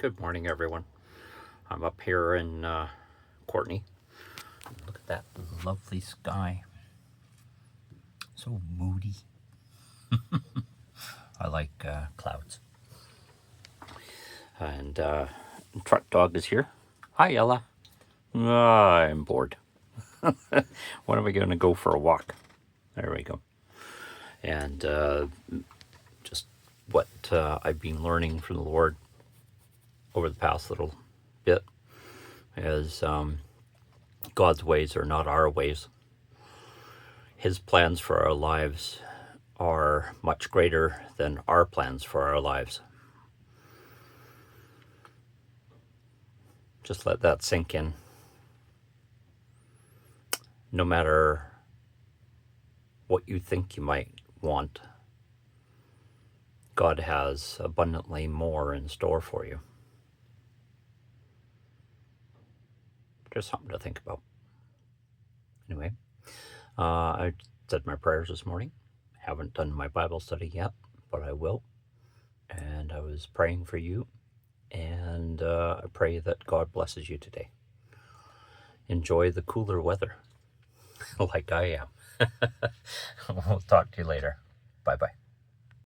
Good morning, everyone. I'm up here in Courtney. Look at that lovely sky. So moody. I like clouds. And Truck Dog is here. Hi, Ella. I'm bored. When are we going to go for a walk? There we go. And just what I've been learning from the Lord over the past little bit is God's ways are not our ways. His plans for our lives are much greater than our plans for our lives. Just let that sink in. No matter what you think you might want, God has abundantly more in store for you. Just something to think about. Anyway, I said my prayers this morning. Haven't done my Bible study yet, but I will. And I was praying for you, and I pray that God blesses you today. Enjoy the cooler weather, like I am. We'll talk to you later. Bye-bye.